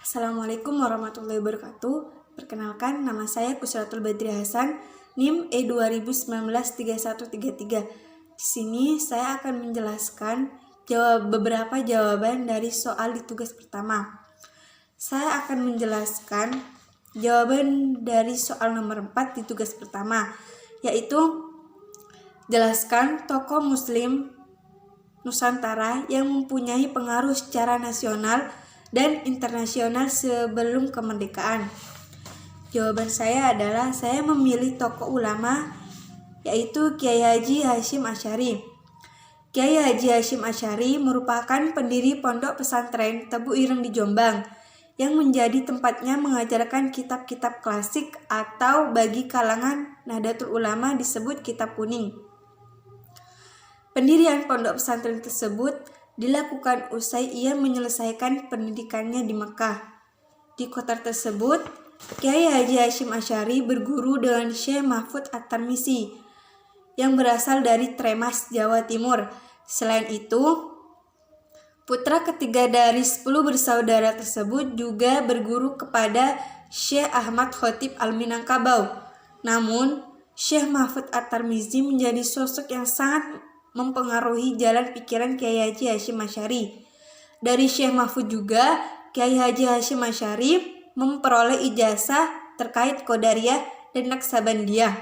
Assalamualaikum warahmatullahi wabarakatuh. Perkenalkan, nama saya Kusratul Badri Hasan, NIM E20193133. Di sini saya akan menjelaskan beberapa jawaban dari soal di tugas pertama. Saya akan menjelaskan jawaban dari soal nomor 4 di tugas pertama, yaitu jelaskan tokoh muslim Nusantara yang mempunyai pengaruh secara nasional dan internasional sebelum kemerdekaan. Jawaban saya adalah saya memilih tokoh ulama yaitu Kiai Haji Hasyim Asy'ari. Kiai Haji Hasyim Asy'ari merupakan pendiri Pondok Pesantren Tebu Ireng di Jombang yang menjadi tempatnya mengajarkan kitab-kitab klasik atau bagi kalangan Nahdlatul Ulama disebut kitab kuning. Pendirian pondok pesantren tersebut dilakukan usai ia menyelesaikan pendidikannya di Mekah. Di kota tersebut, Kiai Haji Hasyim Asy'ari berguru dengan Syekh Mahfud At-Tarmisi yang berasal dari Tremas, Jawa Timur. Selain itu, putra ketiga dari 10 bersaudara tersebut juga berguru kepada Syekh Ahmad Khotib Al-Minangkabau. Namun, Syekh Mahfud At-Tarmisi menjadi sosok yang sangat mempengaruhi jalan pikiran Kiai Haji Hasyim Asy'ari. Dari Syekh Mahfud juga, Kiai Haji Hasyim Asy'ari memperoleh ijazah terkait Qadariyah dan Naksabandiyah.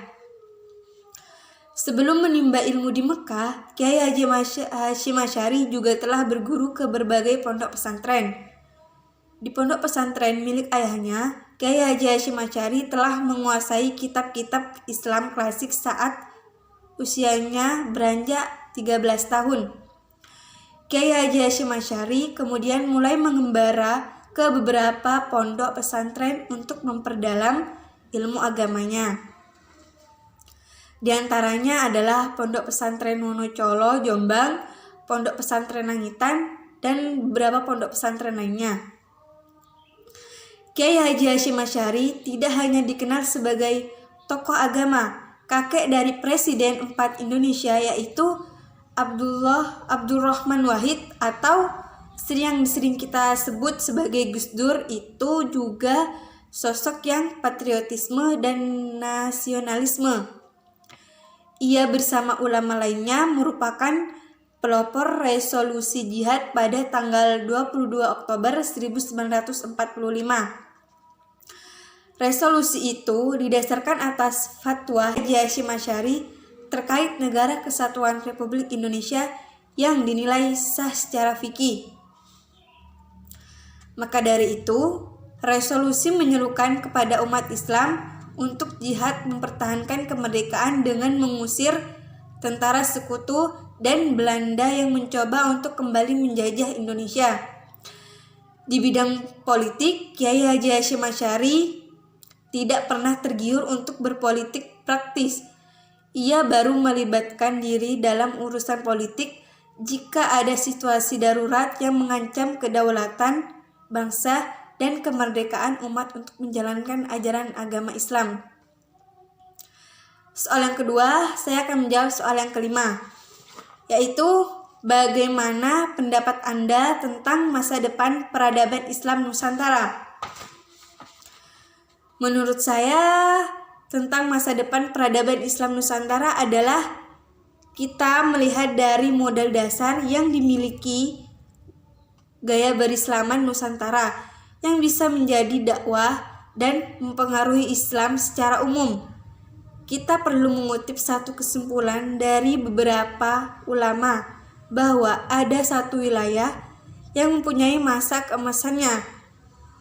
Sebelum menimba ilmu di Mekah, Kiai Haji Hasyim Asy'ari juga telah berguru ke berbagai pondok pesantren. Di pondok pesantren milik ayahnya, Kiai Haji Hasyim Asy'ari telah menguasai kitab-kitab Islam klasik saat usianya beranjak 13 tahun. Kiai Haji Hasyim Asy'ari kemudian mulai mengembara ke beberapa pondok pesantren untuk memperdalam ilmu agamanya. Di antaranya adalah Pondok Pesantren Wonocolo, Jombang, Pondok Pesantren Langitan, dan beberapa pondok pesantren lainnya. Kiai Haji Hasyim Asy'ari tidak hanya dikenal sebagai tokoh agama, kakek dari Presiden 4 Indonesia yaitu Abdurrahman Wahid atau yang sering kita sebut sebagai Gus Dur itu juga sosok yang patriotisme dan nasionalisme. Ia bersama ulama lainnya merupakan pelopor resolusi jihad pada tanggal 22 Oktober 1945. Resolusi itu didasarkan atas fatwa Haji Hasyim Asy'ari terkait Negara Kesatuan Republik Indonesia yang dinilai sah secara fikih. Maka dari itu, resolusi menyerukan kepada umat Islam untuk jihad mempertahankan kemerdekaan dengan mengusir tentara sekutu dan Belanda yang mencoba untuk kembali menjajah Indonesia. Di bidang politik, Kiai Haji Hasyim Asy'ari tidak pernah tergiur untuk berpolitik praktis. Ia baru melibatkan diri dalam urusan politik jika ada situasi darurat yang mengancam kedaulatan bangsa dan kemerdekaan umat untuk menjalankan ajaran agama Islam. Soal yang kedua, saya akan menjawab soal yang kelima, yaitu bagaimana pendapat Anda tentang masa depan peradaban Islam Nusantara? Menurut saya, tentang masa depan peradaban Islam Nusantara adalah kita melihat dari modal dasar yang dimiliki gaya berislaman Nusantara yang bisa menjadi dakwah dan mempengaruhi Islam secara umum. Kita perlu mengutip satu kesimpulan dari beberapa ulama bahwa ada satu wilayah yang mempunyai masa keemasannya.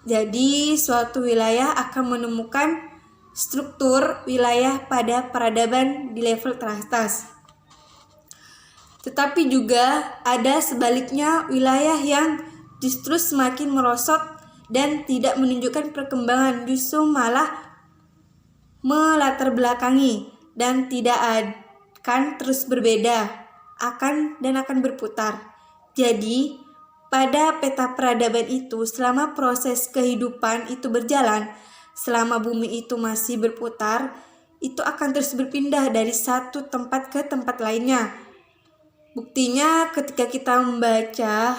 Jadi suatu wilayah akan menemukan struktur wilayah pada peradaban di level teratas. Tetapi juga ada sebaliknya wilayah yang justru semakin merosot dan tidak menunjukkan perkembangan, justru malah melatar belakangi dan tidak akan terus berbeda, akan berputar. Jadi, pada peta peradaban itu, selama proses kehidupan itu berjalan, selama bumi itu masih berputar, itu akan terus berpindah dari satu tempat ke tempat lainnya. Buktinya ketika kita membaca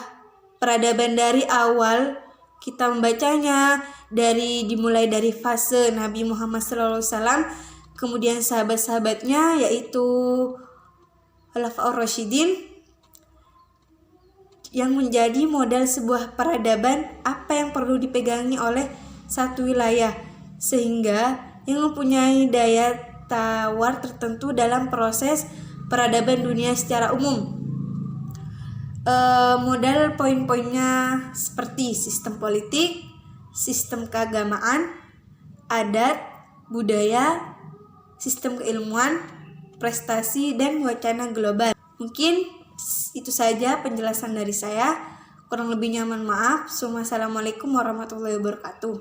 peradaban dari awal kita membacanya dimulai dari fase Nabi Muhammad SAW, kemudian sahabat-sahabatnya yaitu Khulafaur Rasyidin yang menjadi modal sebuah peradaban apa yang perlu dipegangi oleh satu wilayah, sehingga yang mempunyai daya tawar tertentu dalam proses peradaban dunia secara umum. Modal poin-poinnya seperti sistem politik, sistem keagamaan, adat, budaya, sistem keilmuan, prestasi, dan wacana global. Mungkin itu saja penjelasan dari saya. Kurang lebihnya mohon maaf. Wassalamualaikum warahmatullahi wabarakatuh.